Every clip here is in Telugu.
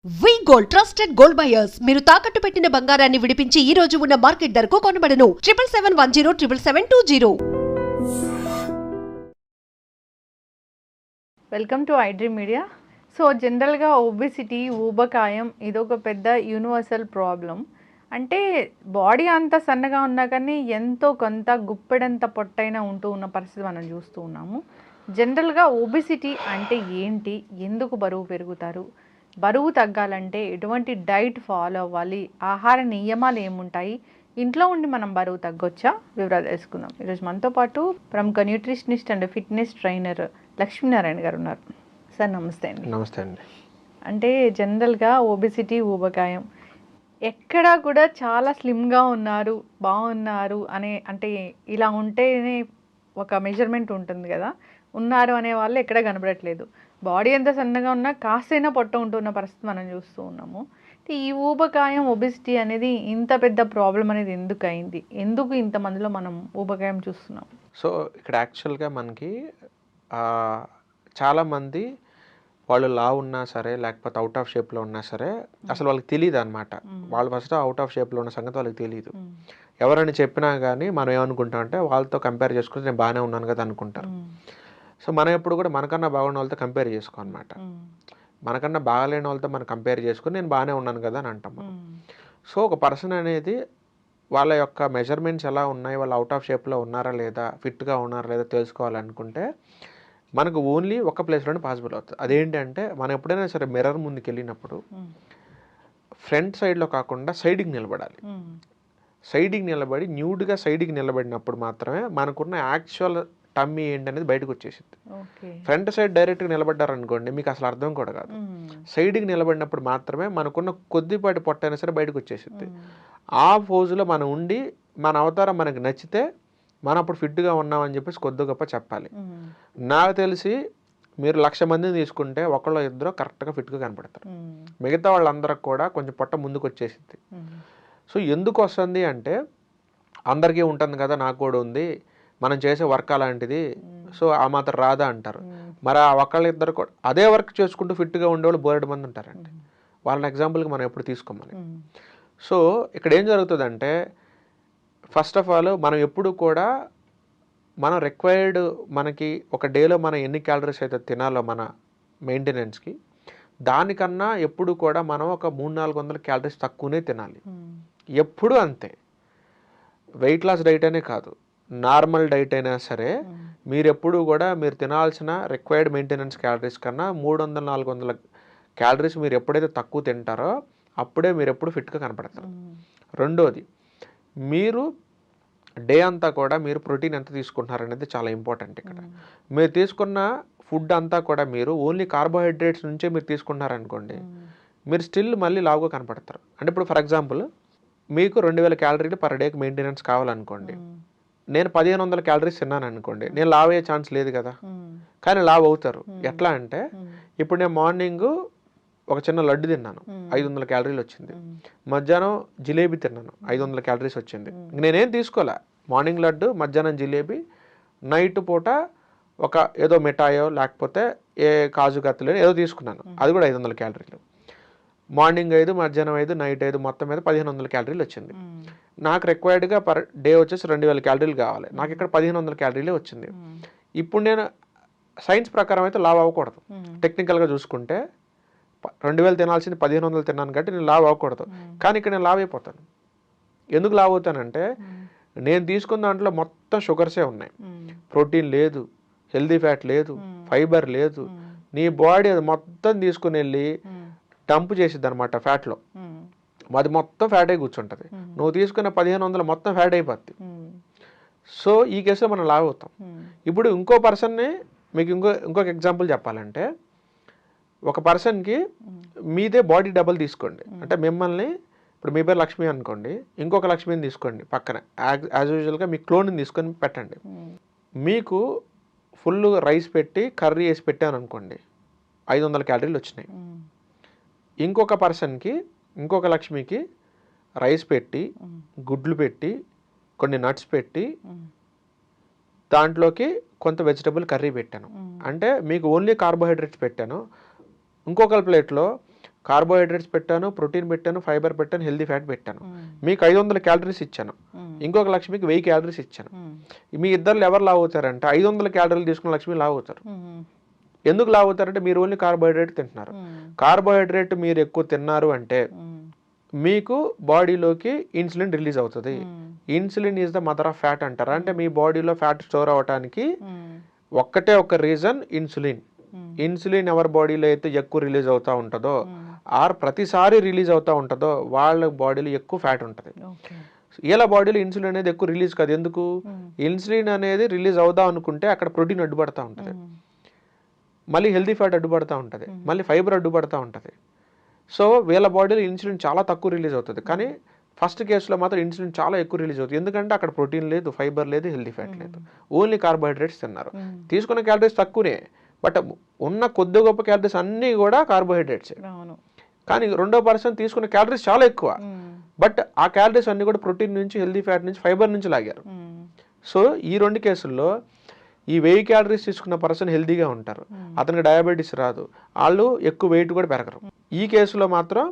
వి గోల్డ్ ట్రస్టెడ్ గోల్డ్ బయర్స్ మీరు తాకట్టు పెట్టిన బంగారాన్ని విడిపించి ఈ రోజు ఉన్న మార్కెట్ ధరకు కొనబడను 7771077720. Welcome to iDream media. So జనరల్గా ఒబెసిటీ ఊబకాయం ఇదొక పెద్ద యూనివర్సల్ ప్రాబ్లం. అంటే బాడీ అంతా సన్నగా ఉన్నా కానీ ఎంతో కొంత గుప్పెడంత పొట్టైనా ఉంటూ ఉన్న పరిస్థితి మనం చూస్తూ ఉన్నాము. జనరల్గా ఒబెసిటీ అంటే ఏంటి, ఎందుకు బరువు పెరుగుతారు, బరువు తగ్గాలంటే ఎటువంటి డైట్ ఫాలో అవ్వాలి, ఆహార నియమాలు ఏముంటాయి, ఇంట్లో ఉండి మనం బరువు తగ్గొచ్చా, వివరాలు తెలుసుకుందాం. ఈరోజు మనతో పాటు ప్రముఖ nutritionist and fitness trainer Lakshminarayana గారు ఉన్నారు. సార్ నమస్తే అండి. నమస్తే అండి. అంటే జనరల్గా ఒబెసిటీ ఊబకాయం ఎక్కడా కూడా చాలా స్లిమ్గా ఉన్నారు, బాగున్నారు అంటే ఇలా ఉంటేనే ఒక మెజర్మెంట్ ఉంటుంది కదా, ఉన్నారు అనే వాళ్ళు ఎక్కడ కనబడట్లేదు. బాడీ ఎంత సన్నగా ఉన్నా కాస్తైనా పొట్ట ఉంటున్న పరిస్థితి మనం చూస్తూ ఉన్నాము. ఈ ఊబకాయం ఒబెసిటీ అనేది ఇంత పెద్ద ప్రాబ్లం అనేది ఎందుకు అయింది, ఎందుకు ఇంతమందిలో మనం ఊబకాయం చూస్తున్నాం? సో ఇక్కడ యాక్చువల్గా మనకి చాలామంది వాళ్ళు లావు ఉన్నా సరే లేకపోతే అవుట్ ఆఫ్ షేప్లో ఉన్నా సరే అసలు వాళ్ళకి తెలియదు అనమాట. వాళ్ళు ఫస్ట్ అవుట్ ఆఫ్ షేప్లో ఉన్న సంగతి వాళ్ళకి తెలియదు. ఎవరైనా చెప్పినా కానీ మనం ఏమనుకుంటాం అంటే వాళ్ళతో కంపేర్ చేసుకుంటే నేను బాగానే ఉన్నాను కదా అనుకుంటారు. సో మనం ఎప్పుడు కూడా మనకన్నా బాగున్న వాళ్ళతో కంపేర్ చేసుకో అనమాట. మనకన్నా బాగాలేని వాళ్ళతో మనం కంపేర్ చేసుకుని నేను బాగానే ఉన్నాను కదా అని అంటాం. సో ఒక పర్సన్ అనేది వాళ్ళ యొక్క మెజర్మెంట్స్ ఎలా ఉన్నాయి, వాళ్ళు అవుట్ ఆఫ్ షేప్లో ఉన్నారా లేదా, ఫిట్గా ఉన్నారా లేదా తెలుసుకోవాలనుకుంటే మనకు ఓన్లీ ఒక ప్లేస్లోనే పాసిబుల్ అవుతుంది. అదేంటంటే మనం ఎప్పుడైనా సరే మిర్రర్ ముందుకు వెళ్ళినప్పుడు ఫ్రంట్ సైడ్లో కాకుండా సైడ్కి నిలబడాలి. సైడ్కి నిలబడి న్యూడ్గా సైడ్కి నిలబడినప్పుడు మాత్రమే మనకున్న యాక్చువల్ టమ్మీ ఏంటనేది బయటకు వచ్చేసింది. ఫ్రంట్ సైడ్ డైరెక్ట్గా నిలబడ్డారనుకోండి మీకు అసలు అర్థం కూడా కాదు. సైడ్కి నిలబడినప్పుడు మాత్రమే మనకున్న కొద్దిపాటి పొట్ట అయినా సరే బయటకు వచ్చేసింది. ఆ పోజులో మనం ఉండి మన అవతారం మనకు నచ్చితే మనం అప్పుడు ఫిట్గా ఉన్నామని చెప్పేసి కొద్ది గొప్ప చెప్పాలి. నాకు తెలిసి మీరు 1,00,000 మందిని తీసుకుంటే ఒకళ్ళు ఇద్దరు కరెక్ట్గా ఫిట్గా కనపడతారు. మిగతా వాళ్ళందరికి కూడా కొంచెం పొట్ట ముందుకు వచ్చేసింది. సో ఎందుకు వస్తుంది అంటే అందరికీ ఉంటుంది కదా, నాకు కూడా ఉంది, మనం చేసే వర్క్ అలాంటిది, సో ఆ మాత్రం రాదా అంటారు. మరి ఆ ఒకళ్ళిద్దరు కూడా అదే వర్క్ చేసుకుంటూ ఫిట్గా ఉండేవాళ్ళు బోలెడు మంది ఉంటారండి. వాళ్ళని ఎగ్జాంపుల్కి మనం ఎప్పుడు తీసుకోమని. సో ఇక్కడ ఏం జరుగుతుందంటే ఫస్ట్ ఆఫ్ ఆల్ మనం ఎప్పుడు కూడా మనం రిక్వైర్డ్ మనకి ఒక డేలో మనం ఎన్ని క్యాలరీస్ అయితే తినాలో మన మెయింటెనెన్స్కి, దానికన్నా ఎప్పుడు కూడా మనం ఒక 300-400 క్యాలరీస్ తక్కువనే తినాలి. ఎప్పుడు అంతే. వెయిట్ లాస్ డైట్ అనే కాదు, నార్మల్ డైట్ అయినా సరే మీరు ఎప్పుడు కూడా మీరు తినాల్సిన రిక్వైర్డ్ మెయింటెనెన్స్ క్యాలరీస్ కన్నా 300-400 క్యాలరీస్ మీరు ఎప్పుడైతే తక్కువ తింటారో అప్పుడే మీరు ఎప్పుడు ఫిట్గా కనపడతారు. రెండోది, మీరు డే అంతా కూడా మీరు ప్రోటీన్ ఎంత తీసుకుంటున్నారు అనేది చాలా ఇంపార్టెంట్. ఇక్కడ మీరు తీసుకున్న ఫుడ్ అంతా కూడా మీరు ఓన్లీ కార్బోహైడ్రేట్స్ నుంచే మీరు తీసుకుంటున్నారనుకోండి, మీరు స్టిల్ మళ్ళీ లావుగా కనపడతారు. అంటే ఇప్పుడు ఫర్ ఎగ్జాంపుల్ మీకు 2,000 క్యాలరీలు పర్ డేకి మెయింటెనెన్స్ కావాలనుకోండి, నేను 1,500 క్యాలరీస్ తిన్నాను అనుకోండి, నేను లావ్ అయ్యే ఛాన్స్ లేదు కదా, కానీ లావ్ అవుతారు. ఎట్లా అంటే ఇప్పుడు నేను మార్నింగ్ ఒక చిన్న లడ్డు తిన్నాను, 500 క్యాలరీలు వచ్చింది. మధ్యాహ్నం జిలేబీ తిన్నాను, 500 క్యాలరీస్ వచ్చింది. నేనేం తీసుకోలే, మార్నింగ్ లడ్డు, మధ్యాహ్నం జిలేబీ, నైట్ పూట ఒక ఏదో మిఠాయో లేకపోతే ఏ కాజు కత్తులు ఏదో తీసుకున్నాను, అది కూడా 500 క్యాలరీలు. మార్నింగ్ 5, మధ్యాహ్నం 5, నైట్ 5, మొత్తం మీద 1,500 క్యాలరీలు వచ్చింది. నాకు రిక్వైర్డ్గా పర్ డే వచ్చేసి 2,000 క్యాలరీలు కావాలి, నాకు ఇక్కడ 1,500 క్యాలరీలే వచ్చింది. ఇప్పుడు నేను సైన్స్ ప్రకారం అయితే లావ్ అవ్వకూడదు. టెక్నికల్గా చూసుకుంటే 2,000 తినాల్సింది 1,500 తిన్నాను కాబట్టి నేను లావ్ అవ్వకూడదు, కానీ ఇక్కడ నేను లావ్ అయిపోతాను. ఎందుకు లావ్ అవుతానంటే నేను తీసుకున్న దాంట్లో మొత్తం షుగర్సే ఉన్నాయి, ప్రోటీన్ లేదు, హెల్దీ ఫ్యాట్ లేదు, ఫైబర్ లేదు. నీ బాడీ అది మొత్తం తీసుకుని వెళ్ళి డంప్ చేసిద్ది అనమాట ఫ్యాట్లో, అది మొత్తం ఫ్యాట్ అయి కూర్చుంటుంది. నువ్వు తీసుకున్న 1,500 మొత్తం ఫ్యాట్ అయిపోద్ది. సో ఈ కేసులో మనం లావ్ అవుతాం. ఇప్పుడు ఇంకో పర్సన్ని మీకు ఇంకొక ఎగ్జాంపుల్ చెప్పాలంటే, ఒక పర్సన్కి మీదే బాడీ డబుల్ తీసుకోండి. అంటే మిమ్మల్ని ఇప్పుడు మీ పేరు లక్ష్మి అనుకోండి, ఇంకొక లక్ష్మిని తీసుకోండి పక్కన, యాజ్ యూజువల్గా మీ క్లోన్ని తీసుకొని పెట్టండి. మీకు ఫుల్ రైస్ పెట్టి కర్రీ వేసి పెట్టాను అనుకోండి, 500 క్యాలరీలు వచ్చినాయి. ఇంకొక పర్సన్కి, ఇంకొక లక్ష్మికి రైస్ పెట్టి, గుడ్లు పెట్టి, కొన్ని నట్స్ పెట్టి, దాంట్లోకి కొంత వెజిటబుల్ కర్రీ పెట్టాను. అంటే మీకు ఓన్లీ కార్బోహైడ్రేట్స్ పెట్టాను. ఇంకొక ప్లేట్లో కార్బోహైడ్రేట్స్ పెట్టాను, ప్రోటీన్ పెట్టాను, ఫైబర్ పెట్టాను, హెల్దీ ఫ్యాట్ పెట్టాను. మీకు 500 క్యాలరీస్ ఇచ్చాను, ఇంకొక లక్ష్మికి 1000 క్యాలరీస్ ఇచ్చాను. మీ ఇద్దరు ఎవరు లావు అవుతారంటే 500 క్యాలరీలు తీసుకున్న లక్ష్మి లావు అవుతారు. ఎందుకు లావు అవుతారంటే మీరు ఓన్లీ కార్బోహైడ్రేట్ తింటున్నారు. కార్బోహైడ్రేట్ మీరు ఎక్కువ తిన్నారు అంటే మీకు బాడీలోకి ఇన్సులిన్ రిలీజ్ అవుతుంది. Insulin is the mother of fat అంటారు. అంటే మీ బాడీలో ఫ్యాట్ స్టోర్ అవ్వడానికి ఒక్కటే ఒక రీజన్ ఇన్సులిన్. ఇన్సులిన్ ఎవరి బాడీలో అయితే ఎక్కువ రిలీజ్ అవుతూ ఉంటుందో ఆర్ ప్రతిసారి రిలీజ్ అవుతూ ఉంటుందో వాళ్ళ బాడీలో ఎక్కువ ఫ్యాట్ ఉంటుంది. వీళ్ళ బాడీలో ఇన్సులిన్ అనేది ఎక్కువ రిలీజ్ కాదు. ఎందుకు? ఇన్సులిన్ అనేది రిలీజ్ అవుదాం అనుకుంటే అక్కడ ప్రోటీన్ అడ్డుపడతా ఉంటుంది, మళ్ళీ హెల్దీ ఫ్యాట్ అడ్డుపడతా ఉంటుంది, మళ్ళీ ఫైబర్ అడ్డుపడతా ఉంటుంది. సో వీళ్ళ బాడీలో ఇన్సులిన్ చాలా తక్కువ రిలీజ్ అవుతుంది. కానీ ఫస్ట్ కేసులో మాత్రం ఇన్సులిన్ చాలా ఎక్కువ రిలీజ్ అవుతుంది. ఎందుకంటే అక్కడ ప్రోటీన్ లేదు, ఫైబర్ లేదు, హెల్దీ ఫ్యాట్ లేదు, ఓన్లీ కార్బోహైడ్రేట్స్ తిన్నారు. తీసుకున్న క్యాలరీస్ తక్కువనే, బట్ ఉన్న కొద్ది గొప్ప క్యాలరీస్ అన్నీ కూడా కార్బోహైడ్రేట్స్. కానీ రెండో పర్సన్ తీసుకున్న క్యాలరీస్ చాలా ఎక్కువ, బట్ ఆ క్యాలరీస్ అన్నీ కూడా ప్రోటీన్ నుంచి, హెల్దీ ఫ్యాట్ నుంచి, ఫైబర్ నుంచి లాగారు. సో ఈ రెండు కేసుల్లో ఈ 1000 క్యాలరీస్ తీసుకున్న పర్సన్ హెల్దీగా ఉంటారు, అతనికి డయాబెటీస్ రాదు, వాళ్ళు ఎక్కువ వెయిట్ కూడా పెరగరు. ఈ కేసులో మాత్రం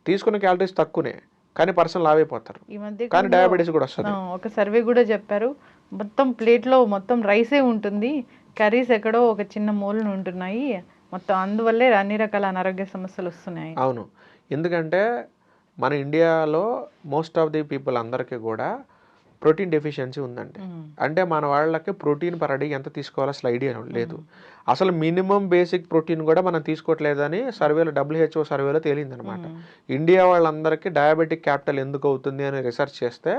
తీసుకున్న క్యాలరీస్ తక్కువనే కానీ పర్సన్ లావ్ అయిపోతారు, కానీ డయాబెటీస్ కూడా వస్తుంది. ఒక సర్వే కూడా చెప్పారు, మొత్తం ప్లేట్లో మొత్తం రైసే ఉంటుంది, కర్రీస్ ఎక్కడో ఒక చిన్న మూలను ఉంటున్నాయి, మొత్తం అందువల్లే అన్ని రకాల అనారోగ్య సమస్యలు వస్తున్నాయి. అవును, ఎందుకంటే మన ఇండియాలో మోస్ట్ ఆఫ్ ది పీపుల్ అందరికీ కూడా ప్రోటీన్ డెఫిషియన్సీ ఉందండి. అంటే మన వాళ్ళకి ప్రోటీన్ పర్ డే ఎంత తీసుకోవాలో అసలు ఐడియా లేదు. అసలు మినిమం బేసిక్ ప్రోటీన్ కూడా మనం తీసుకోవట్లేదని సర్వేలో, WHO సర్వేలో తేలిందనమాట. ఇండియా వాళ్ళందరికీ డయాబెటిక్ క్యాపిటల్ ఎందుకు అవుతుంది అని రీసెర్చ్ చేస్తే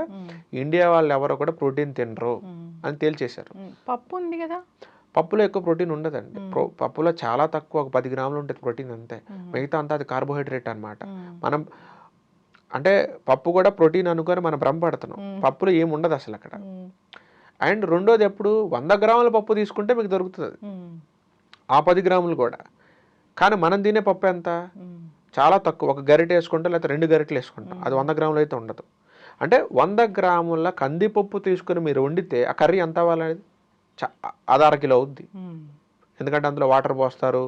ఇండియా వాళ్ళు ఎవరో కూడా ప్రోటీన్ తినరు అని తేల్చేశారు. పప్పు ఉంది కదా, పప్పులో ఎక్కువ ప్రోటీన్ ఉండదండి. పప్పులో చాలా తక్కువ, ఒక 10 గ్రాములు ఉంటుంది ప్రోటీన్ అంతే, మిగతా అంతా అది కార్బోహైడ్రేట్ అనమాట. మనం అంటే పప్పు కూడా ప్రోటీన్ అనుకొని మనం భ్రమపడుతున్నాం, పప్పులో ఏమి ఉండదు అసలు అక్కడ. అండ్ రెండోది, ఎప్పుడు 100 గ్రాముల పప్పు తీసుకుంటే మీకు దొరుకుతుంది ఆ 10 గ్రాములు కూడా. కానీ మనం తినే పప్పు ఎంత? చాలా తక్కువ, ఒక గరిటె వేసుకుంటాం లేకపోతే 2 గరిటెలు వేసుకుంటాం, అది 100 గ్రాములు అయితే ఉండదు. అంటే 100 గ్రాముల కందిపప్పు తీసుకుని మీరు వండితే ఆ కర్రీ ఎంత అవ్వాలనేది అది 1/2 కిలో అవుద్ది. ఎందుకంటే అందులో వాటర్ పోస్తారు,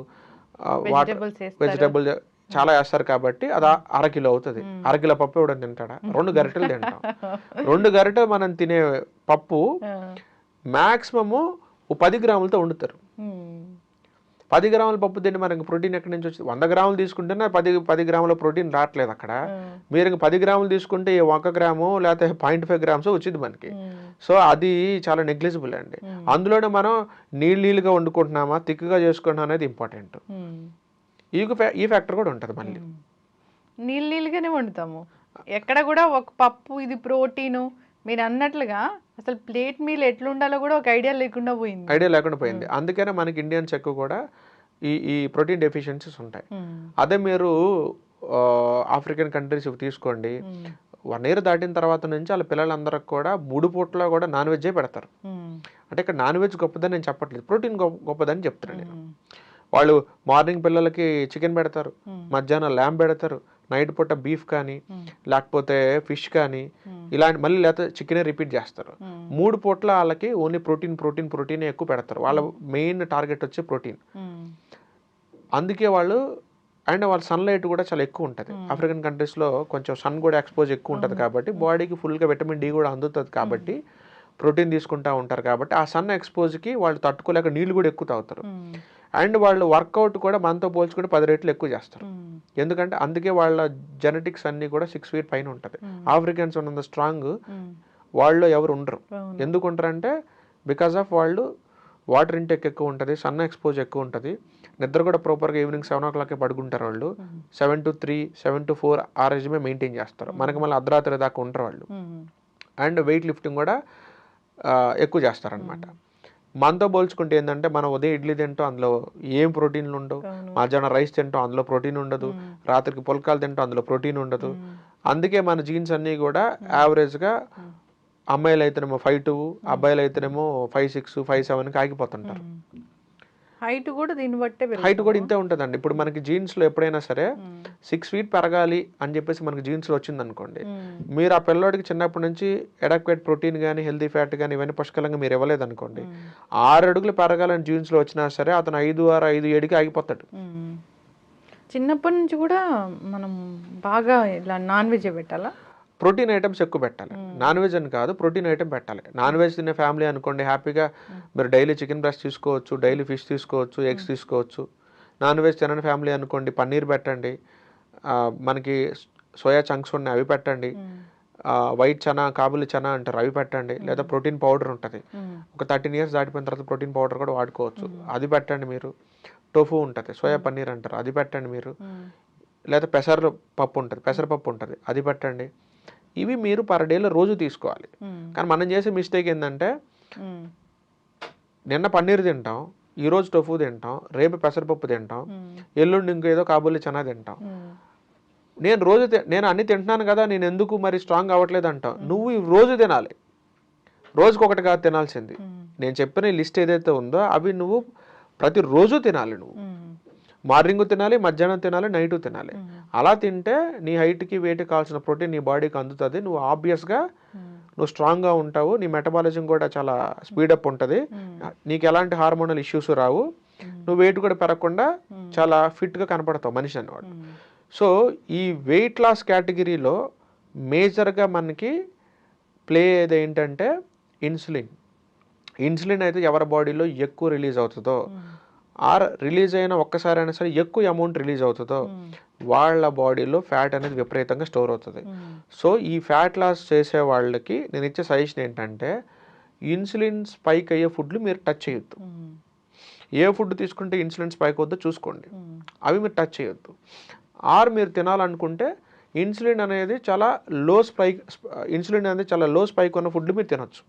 వెజిటబుల్ చాలా వేస్తారు కాబట్టి అది 1/2 కిలో అవుతుంది. 1/2 కిలో పప్పు ఎవడో తింటాడా? 2 గరిటెలు తింటాం. 2 గరిటెలు మనం తినే పప్పు మ్యాక్సిమము 10 గ్రాములతో వండుతారు. 10 గ్రాముల పప్పు తింటే మనకి ప్రోటీన్ ఎక్కడి నుంచి వచ్చింది? 100 గ్రాములు తీసుకుంటేనే 10 గ్రాముల ప్రోటీన్ రావట్లేదు అక్కడ. మీరు ఇంక 10 గ్రాములు తీసుకుంటే 1 గ్రాము లేకపోతే 0.5 గ్రామ్స్ వచ్చింది మనకి. సో అది చాలా నెగ్లిజిబుల్ అండి. అందులోనే మనం నీళ్ళుగా వండుకుంటున్నామా, థిక్గా చేసుకుంటున్నాం అనేది ఇంపార్టెంట్. ఈ ఫ్యాక్టర్ కూడా ఉంటుంది. మళ్ళీ నీళ్ళుగానే వండుతాము, ఎక్కడ కూడా ఒక పప్పు ఇది ప్రోటీను మీరు అన్నట్లుగా అసలు ప్లేట్ మీల్ ఎట్లా ఉండాలో కూడా ఒక ఐడియా లేకుండా పోయింది. అందుకనే మనకి ఇండియన్స్ ఎక్కువ కూడా ఈ ప్రోటీన్ డెఫిషియన్సీస్ ఉంటాయి. అదే మీరు ఆఫ్రికన్ కంట్రీస్ తీసుకోండి, 1 year దాటిన తర్వాత నుంచి వాళ్ళ పిల్లలందరికి కూడా 3 పూట్ల కూడా నాన్ వెజ్జే పెడతారు. అంటే ఇక్కడ నాన్ వెజ్ గొప్పదని నేను చెప్పట్లేదు, ప్రోటీన్ గొప్పదని చెప్తున్నాను నేను. వాళ్ళు మార్నింగ్ పిల్లలకి చికెన్ పెడతారు, మధ్యాహ్నం ల్యాంబ్ పెడతారు, నైట్ పూట బీఫ్ కానీ లేకపోతే ఫిష్ కానీ ఇలాంటి, మళ్ళీ లేకపోతే చికెనే రిపీట్ చేస్తారు. 3 పూట్ల వాళ్ళకి ఓన్లీ ప్రోటీన్ ఎక్కువ పెడతారు. వాళ్ళ మెయిన్ టార్గెట్ వచ్చి ప్రోటీన్. అందుకే వాళ్ళు అండ్ వాళ్ళ సన్లైట్ కూడా చాలా ఎక్కువ ఉంటుంది. ఆఫ్రికన్ కంట్రీస్లో కొంచెం సన్ కూడా ఎక్స్పోజ్ ఎక్కువ ఉంటుంది కాబట్టి బాడీకి ఫుల్గా విటమిన్ డి కూడా అందుతుంది కాబట్టి ప్రోటీన్ తీసుకుంటూ ఉంటారు. కాబట్టి ఆ సన్ ఎక్స్పోజ్కి వాళ్ళు తట్టుకోలేక నీళ్ళు కూడా ఎక్కువ తాగుతారు. అండ్ వాళ్ళు వర్కౌట్ కూడా మనతో పోల్చుకుంటే 10 రెట్లు ఎక్కువ చేస్తారు. ఎందుకంటే అందుకే వాళ్ళ జెనెటిక్స్ అన్నీ కూడా 6 feet పైన ఉంటుంది. ఆఫ్రికన్స్ ఉన్నంత స్ట్రాంగ్ వాళ్ళు ఎవరు ఉండరు. ఎందుకు ఉంటారంటే బికాస్ ఆఫ్ వాళ్ళు వాటర్ ఇంటేక్ ఎక్కువ ఉంటుంది, సన్ ఎక్స్పోజ్ ఎక్కువ ఉంటుంది, నిద్ర కూడా ప్రాపర్గా ఈవినింగ్ 7 o'clock పడుకుంటారు వాళ్ళు. 7 to 3, 7 to 4 ఆ రెజిమే మెయింటైన్ చేస్తారు. మనకి మళ్ళీ అర్ధరాత్రి దాకా ఉంటారు వాళ్ళు. అండ్ వెయిట్ లిఫ్టింగ్ కూడా ఎక్కువ చేస్తారనమాట. మనతో పోల్చుకుంటే ఏంటంటే మనం ఉదయం ఇడ్లీ తింటాం, అందులో ఏం ప్రోటీన్లు ఉండవు, మధ్యాహ్నం రైస్ తింటాం, అందులో ప్రోటీన్ ఉండదు, రాత్రికి పుల్కాలు తింటాం, అందులో ప్రోటీన్ ఉండదు. అందుకే మన జీన్స్ అన్నీ కూడా యావరేజ్గా అమ్మాయిలు అయితేనేమో 5'2", అబ్బాయిలు అయితేనేమో 5'6", 5'7" ఆగిపోతుంటారు. హైట్ కూడా దీన్ని బట్టే, హైట్ కూడా ఇంతే ఉంటుందండి. ఇప్పుడు మనకి జీన్స్లో ఎప్పుడైనా సరే 6 feet పెరగాలి అని చెప్పేసి మనకి జీన్స్లో వచ్చింది అనుకోండి, మీరు ఆ పిల్లోడికి చిన్నప్పటి నుంచి అడాక్వేట్ ప్రోటీన్ కానీ హెల్దీ ఫ్యాట్ కానీ ఇవన్నీ పుష్కలంగా మీరు ఇవ్వలేదు అనుకోండి, 6 అడుగులు పెరగాలని జీన్స్లో వచ్చినా సరే అతను 5'6", 5'7" ఆగిపోతాడు. చిన్నప్పటి నుంచి కూడా మనం బాగా ఇలా నాన్ వెజ్ పెట్టాలా? ప్రోటీన్ ఐటమ్స్ ఎక్కువ పెట్టాలి. నాన్ వెజ్ అని కాదు, ప్రోటీన్ ఐటమ్ పెట్టాలి. నాన్ వెజ్ తినే ఫ్యామిలీ అనుకోండి, హ్యాపీగా మీరు డైలీ చికెన్ బ్రెస్ట్ తీసుకోవచ్చు, డైలీ ఫిష్ తీసుకోవచ్చు, ఎగ్స్ తీసుకోవచ్చు. నాన్ వెజ్ తినని ఫ్యామిలీ అనుకోండి, పన్నీర్ పెట్టండి, మనకి సోయా చంక్స్ ఉన్నాయి అవి పెట్టండి, వైట్ చనా కాబులి చనా అంటారు అవి పెట్టండి, లేదా ప్రోటీన్ పౌడర్ ఉంటుంది, ఒక 13 years దాటిపోయిన తర్వాత ప్రోటీన్ పౌడర్ కూడా వాడుకోవచ్చు, అది పెట్టండి మీరు. టోఫు ఉంటుంది, సోయా పన్నీర్ అంటారు అది పెట్టండి మీరు, లేదా పెసరపప్పు ఉంటుంది అది పెట్టండి. ఇవి మీరు పర్ డేలో రోజు తీసుకోవాలి. కానీ మనం చేసే మిస్టేక్ ఏంటంటే నిన్న పన్నీర్ తింటాం, ఈరోజు టోఫు తింటాం, రేపు పెసరపప్పు తింటాం, ఎల్లుండి ఇంకేదో కాబూలి చనా తింటాం. నేను అన్ని తింటున్నాను కదా, నేను ఎందుకు మరి స్ట్రాంగ్ అవ్వట్లేదు అంటావు. నువ్వు రోజు తినాలి, రోజుకి ఒకటి కాదు తినాల్సింది. నేను చెప్పిన లిస్ట్ ఏదైతే ఉందో అవి నువ్వు ప్రతిరోజు తినాలి. నువ్వు మార్నింగ్ తినాలి, మధ్యాహ్నం తినాలి, నైట్ తినాలి. అలా తింటే నీ హైట్కి వెయిట్కి కావాల్సిన ప్రోటీన్ నీ బాడీకి అందుతుంది. నువ్వు ఆబ్వియస్గా నువ్వు స్ట్రాంగ్గా ఉంటావు, నీ మెటబాలిజం కూడా చాలా స్పీడప్ ఉంటుంది, నీకు ఎలాంటి హార్మోనల్ ఇష్యూస్ రావు, నువ్వు వెయిట్ కూడా పెరగకుండా చాలా ఫిట్గా కనపడతావు మనిషి అనేవాడు. సో ఈ వెయిట్ లాస్ కేటగిరీలో మేజర్గా మనకి ప్లే ఏది ఏంటంటే ఇన్సులిన్ అయితే ఎవరి బాడీలో ఎక్కువ రిలీజ్ అవుతుందో, ఆర్ రిలీజ్ అయిన ఒక్కసారైనా సరే ఎక్కువ అమౌంట్ రిలీజ్ అవుతుందో వాళ్ళ బాడీలో ఫ్యాట్ అనేది విపరీతంగా స్టోర్ అవుతుంది. సో ఈ ఫ్యాట్ లాస్ చేసే వాళ్ళకి నేను ఇచ్చే సజెషన్ ఏంటంటే ఇన్సులిన్ స్పైక్ అయ్యే ఫుడ్లు మీరు టచ్ చేయొద్దు. ఏ ఫుడ్ తీసుకుంటే ఇన్సులిన్ స్పైక్ అవుద్దో చూసుకోండి, అవి మీరు టచ్ చేయొద్దు. ఆర్ మీరు తినాలనుకుంటే ఇన్సులిన్ అనేది చాలా లో స్పైక్ ఉన్న ఫుడ్లు మీరు తినొచ్చు.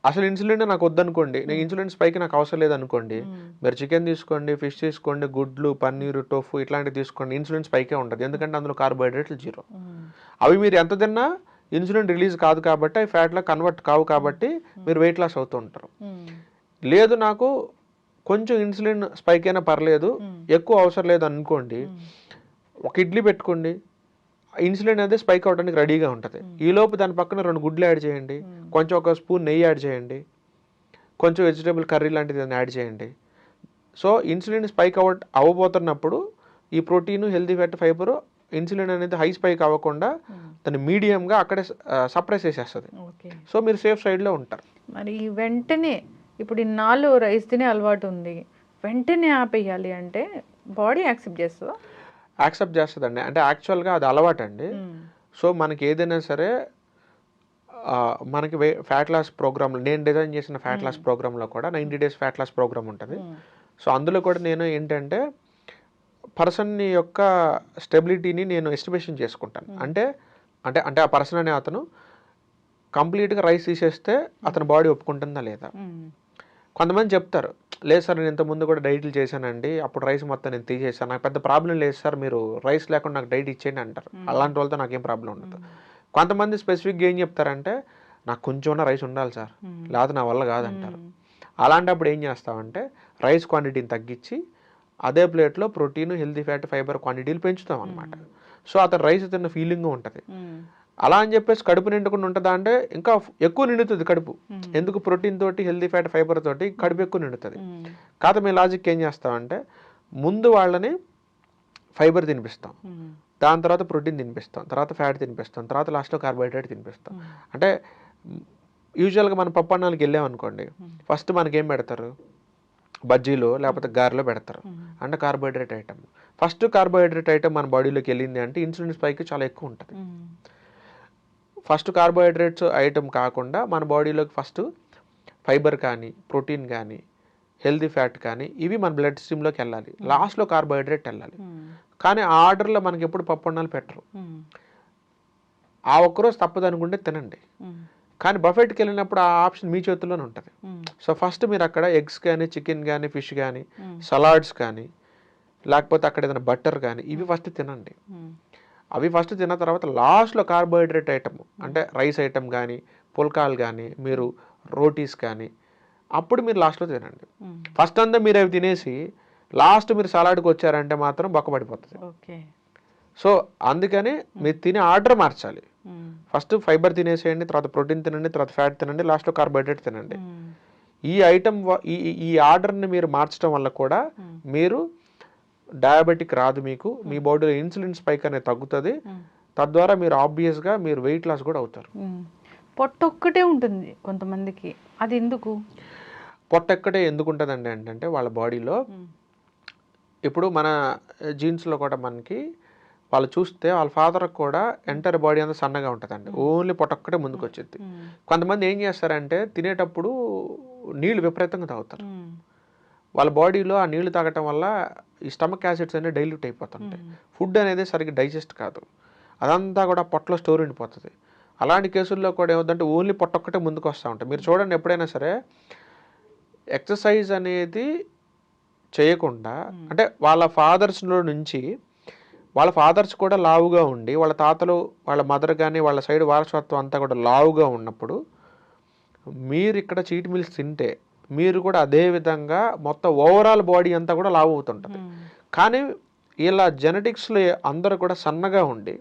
అసలు ఇన్సులిన్ నాకు వద్దనుకోండి, నేను ఇన్సులిన్ స్పైక్ నాకు అవసరం లేదనుకోండి, మీరు చికెన్ తీసుకోండి, ఫిష్ తీసుకోండి, గుడ్లు, పన్నీరు, టోఫు ఇట్లాంటివి తీసుకోండి, ఇన్సులిన్ స్పైకే ఉంటుంది. ఎందుకంటే అందులో కార్బోహైడ్రేట్లు 0. అవి మీరు ఎంత తిన్నా ఇన్సులిన్ రిలీజ్ కాదు కాబట్టి, అవి ఫ్యాట్లో కన్వర్ట్ కావు కాబట్టి మీరు వెయిట్ లాస్ అవుతూ ఉంటారు. లేదు నాకు కొంచెం ఇన్సులిన్ స్పైక్ అయినా పర్లేదు, ఎక్కువ అవసరం లేదు అనుకోండి, ఒక ఇడ్లీ పెట్టుకోండి, ఇన్సులిన్ అనేది స్పైక్ అవడానికి రెడీగా ఉంటుంది. ఈలోపు దాని పక్కన 2 గుడ్లు యాడ్ చేయండి, కొంచెం ఒక స్పూన్ నెయ్యి యాడ్ చేయండి, కొంచెం వెజిటేబుల్ కర్రీ లాంటిది యాడ్ చేయండి. సో ఇన్సులిన్ స్పైక్ అవ్వబోతున్నప్పుడు ఈ protein, healthy fat, fibre insulin అనేది హై స్పైక్ అవ్వకుండా దాన్ని మీడియంగా అక్కడే సప్రెస్ చేసేస్తుంది. సో మీరు సేఫ్ సైడ్లో ఉంటారు. మరి వెంటనే ఇప్పుడు ఇన్నాళ్ళు రైస్ తినే అలవాటు ఉంది, వెంటనే ఆపేయాలి అంటే బాడీ యాక్సెప్ట్ చేస్తుందా? యాక్సెప్ట్ చేస్తుందండి. అంటే యాక్చువల్గా అది అలవాటు అండి. సో మనకి ఏదైనా సరే మనకి ఫ్యాట్ లాస్ ప్రోగ్రామ్లో నేను డిజైన్ చేసిన ఫ్యాట్ లాస్ ప్రోగ్రాంలో కూడా 90 days ఫ్యాట్ లాస్ ప్రోగ్రామ్ ఉంటుంది. సో అందులో కూడా నేను ఏంటంటే పర్సన్ యొక్క స్టెబిలిటీని నేను ఎస్టిమేషన్ చేసుకుంటాను. అంటే అంటే అంటే ఆ పర్సన్ అనే అతను కంప్లీట్గా రైస్ తీసేస్తే అతని బాడీ ఒప్పుకుంటుందా లేదా. కొంతమంది చెప్తారు, లేదు సార్ నేను ఇంతకుముందు కూడా డైట్లు చేశానండి, అప్పుడు రైస్ మొత్తం నేను తీసేసాను, నాకు పెద్ద ప్రాబ్లం లేదు సార్, మీరు రైస్ లేకుండా నాకు డైట్ ఇచ్చేయండి అంటారు. అలాంటి వాళ్ళతో నాకేం ప్రాబ్లం ఉండదు. కొంతమంది స్పెసిఫిక్గా ఏం చెప్తారంటే నాకు కొంచెం రైస్ ఉండాలి సార్, లేకపోతే నా వల్ల కాదంటారు. అలాంటప్పుడు ఏం చేస్తామంటే రైస్ క్వాంటిటీని తగ్గించి అదే ప్లేట్లో ప్రోటీన్, హెల్తీ ఫ్యాట్, ఫైబర్ క్వాంటిటీలు పెంచుతాం అనమాట. సో అతను రైస్ తిన్న ఫీలింగ్ ఉంటుంది. అలా అని చెప్పేసి కడుపు నిండుకుండా ఉంటుందా అంటే ఇంకా ఎక్కువ నిండుతుంది కడుపు. ఎందుకు? ప్రోటీన్ తోటి, హెల్తీ ఫ్యాట్, ఫైబర్ తోటి కడుపు ఎక్కువ నిండుతుంది. కాకపోతే మీ లాజిక్ ఏం చేస్తామంటే ముందు వాళ్ళని ఫైబర్ తినిపిస్తాం, దాని తర్వాత ప్రోటీన్ తినిపిస్తాం, తర్వాత ఫ్యాట్ తినిపిస్తాం, తర్వాత లాస్ట్లో కార్బోహైడ్రేట్ తినిపిస్తాం. అంటే యూజువల్గా మన పప్పు అన్నానికి వెళ్ళామనుకోండి, ఫస్ట్ మనకేం పెడతారు? బజ్జీలో లేకపోతే గారెలో పెడతారు, అంటే carbohydrate item. First carbohydrate item మన బాడీలోకి వెళ్ళింది అంటే ఇన్సులిన్ స్పైక్ చాలా ఎక్కువ ఉంటుంది. ఫస్ట్ కార్బోహైడ్రేట్స్ ఐటమ్ కాకుండా మన బాడీలోకి ఫస్ట్ ఫైబర్ కానీ, ప్రోటీన్ కానీ, హెల్తీ ఫ్యాట్ కానీ ఇవి మన బ్లడ్ స్ట్రీమ్లోకి వెళ్ళాలి, లాస్ట్లో కార్బోహైడ్రేట్ వెళ్ళాలి. కానీ ఆ ఆర్డర్లో మనకి ఎప్పుడు పప్పు అన్నాలు పెట్టరు. ఆ ఒక్కరోజు తప్పదు అనుకుంటే తినండి, కానీ బఫెట్కి వెళ్ళినప్పుడు ఆ ఆప్షన్ మీ చేతుల్లోనే ఉంటుంది. సో ఫస్ట్ మీరు అక్కడ ఎగ్స్ కానీ, చికెన్ కానీ, ఫిష్ కానీ, సలాడ్స్ కానీ, లేకపోతే అక్కడ ఏదైనా బటర్ కానీ ఇవి ఫస్ట్ తినండి. అవి ఫస్ట్ తిన్న తర్వాత లాస్ట్లో కార్బోహైడ్రేట్ ఐటమ్ అంటే రైస్ ఐటమ్ కానీ, పుల్కాలు కానీ, మీరు రోటీస్ కానీ అప్పుడు మీరు లాస్ట్లో తినండి. ఫస్ట్ అంతా మీరు అవి తినేసి లాస్ట్ మీరు సలాడ్కి వచ్చారంటే మాత్రం బొక్కబడిపోతుంది. సో అందుకని మీరు తినే ఆర్డర్ మార్చాలి. ఫస్ట్ ఫైబర్ తినేసేయండి, తర్వాత ప్రోటీన్ తినండి, తర్వాత ఫ్యాట్ తినండి, లాస్ట్లో కార్బోహైడ్రేట్ తినండి. ఈ ఐటమ్ ఈ ఆర్డర్ని మీరు మార్చడం వల్ల కూడా మీరు డయాబెటిక్ రాదు మీకు, మీ బాడీలో ఇన్సులిన్ స్పైక్ అనేది తగ్గుతుంది, తద్వారా మీరు ఆబ్వియస్గా మీరు వెయిట్ లాస్ కూడా అవుతారు. పొట్ట ఒక్కటే ఉంటుంది కొంతమందికి, అది ఎందుకు? పొట్ట ఎక్కడే ఎందుకు ఉంటుందండి అంటే వాళ్ళ బాడీలో ఇప్పుడు మన జీన్స్లో కూడా మనకి వాళ్ళు చూస్తే వాళ్ళ ఫాదర్కి కూడా ఎంటైర్ బాడీ అంతా సన్నగా ఉంటుందండి, ఓన్లీ పొట్ట ఒక్కటే ముందుకు వచ్చింది. కొంతమంది ఏం చేస్తారంటే తినేటప్పుడు నీళ్లు విపరీతంగా తాగుతారు, వాళ్ళ బాడీలో ఆ నీళ్లు తాగటం వల్ల ఈ స్టమక్ యాసిడ్స్ అనేవి డైల్యూట్ అయిపోతుంటాయి, ఫుడ్ అనేది సరిగ్గా డైజెస్ట్ కాదు, అదంతా కూడా పొట్టలో స్టోర్ ఉండిపోతుంది. అలాంటి కేసుల్లో కూడా ఏమవుతుందంటే ఓన్లీ పొట్ట ఒక్కటే ముందుకు వస్తూ ఉంటాయి. మీరు చూడండి, ఎప్పుడైనా సరే ఎక్సర్సైజ్ అనేది చేయకుండా, అంటే వాళ్ళ ఫాదర్స్లో నుంచి వాళ్ళ ఫాదర్స్ కూడా లావుగా ఉండి వాళ్ళ తాతలు వాళ్ళ మదర్ కానీ వాళ్ళ సైడ్ వారసత్వం అంతా కూడా లావుగా ఉన్నప్పుడు మీరు ఇక్కడ చీట్ మీల్స్ తింటే మీరు కూడా అదే విధంగా మొత్తం ఓవరాల్ బాడీ అంతా కూడా లావు అవుతుంటుంది. కానీ ఇలా జెనెటిక్స్లో అందరూ కూడా సన్నగా ఉండి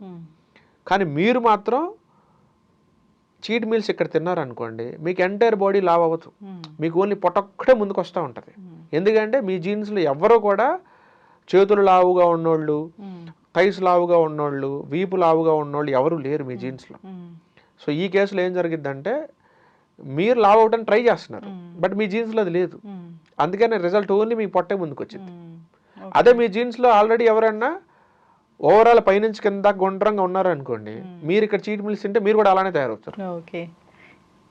కానీ మీరు మాత్రం చీట్ మీల్స్ ఇక్కడ తిన్నారనుకోండి, మీకు ఎంటైర్ బాడీ లావ్ అవ్వదు, మీకు ఓన్లీ పొట్టొక్కటే ముందుకు వస్తూ ఉంటుంది. ఎందుకంటే మీ జీన్స్లో ఎవరో కూడా చేతులు లావుగా ఉన్నోళ్ళు, థైస్ లావుగా ఉన్నోళ్ళు, వీపు లావుగా ఉన్నోళ్ళు ఎవరు లేరు మీ జీన్స్లో. సో ఈ కేసులో ఏం జరిగిద్దంటే మీరు లావ్ అవడానికి ట్రై చేస్తున్నారు, బట్ మీ జీన్స్లో అది లేదు, అందుకనే రిజల్ట్ ఓన్లీ మీ పొట్టే ముందుకు వచ్చింది. అదే మీ జీన్స్లో ఆల్రెడీ ఎవరన్నా ఓవరాల్ పైనుంచి కింద గుండ్రంగా ఉన్నారనుకోండి, మీరు ఇక్కడ చీట్ మీల్స్ తింటే మీరు కూడా అలానే తయారవుతారు. ఓకే,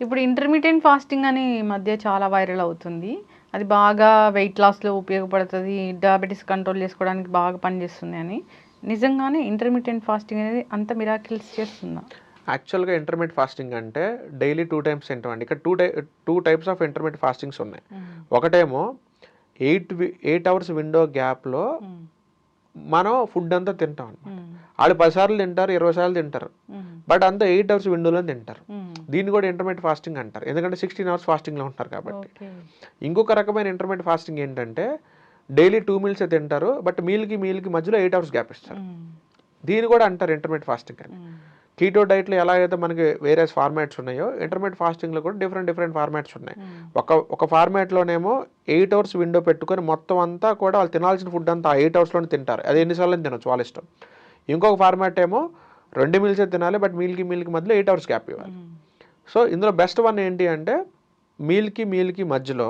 ఇప్పుడు ఇంటర్మీడియట్ ఫాస్టింగ్ అని ఈ మధ్య చాలా వైరల్ అవుతుంది, అది బాగా వెయిట్ లాస్లో ఉపయోగపడుతుంది, డయాబెటీస్ కంట్రోల్ చేసుకోవడానికి బాగా పనిచేస్తుంది అని. నిజంగానే ఇంటర్మీడియట్ ఫాస్టింగ్ అనేది అంత మిరాకిల్స్ చేస్తుందా? యాక్చువల్గా ఇంటర్మీడియట్ ఫాస్టింగ్ అంటే డైలీ 2 టైమ్స్ తింటామండి. ఇక్కడ two types of intermediate fastings ఉన్నాయి. ఒకటేమో 8 అవర్స్ విండో గ్యాప్లో మనం ఫుడ్ అంతా తింటాం అనమాట. వాళ్ళు 10 సార్లు తింటారు, 20 సార్లు తింటారు, బట్ అంతా 8 అవర్స్ విండోలో తింటారు. దీన్ని కూడా ఇంటర్మీడియట్ ఫాస్టింగ్ అంటారు, ఎందుకంటే 16 అవర్స్ ఫాస్టింగ్లో ఉంటారు కాబట్టి. ఇంకొక రకమైన ఇంటర్మీడియట్ ఫాస్టింగ్ ఏంటంటే డైలీ 2 మీల్స్ తింటారు, బట్ మీల్కి మధ్యలో 8 అవర్స్ గ్యాప్ ఇస్తారు. దీన్ని కూడా అంటారు ఇంటర్మీడియట్ ఫాస్టింగ్ అని. కీటో డైట్లో ఎలాగైతే మనకి వేరే ఫార్మాట్స్ ఉన్నాయో, ఇంటర్మీడియట్ ఫాస్టింగ్లో కూడా డిఫరెంట్ ఫార్మాట్స్ ఉన్నాయి. ఒక ఫార్మాట్లోనేమో 8 అవర్స్ విండో పెట్టుకొని మొత్తం అంతా కూడా వాళ్ళు తినాల్సిన ఫుడ్ అంతా 8 అవర్స్లోనే తింటారు, అది ఎన్నిసార్లు తినొచ్చు వాళ్ళ ఇష్టం. ఇంకొక ఫార్మాట్ ఏమో 2 మీల్సే తినాలి, బట్ మీల్కి మధ్యలో 8 అవర్స్ గ్యాప్ ఇవ్వాలి. సో ఇందులో బెస్ట్ వన్ ఏంటి అంటే మీల్కి మధ్యలో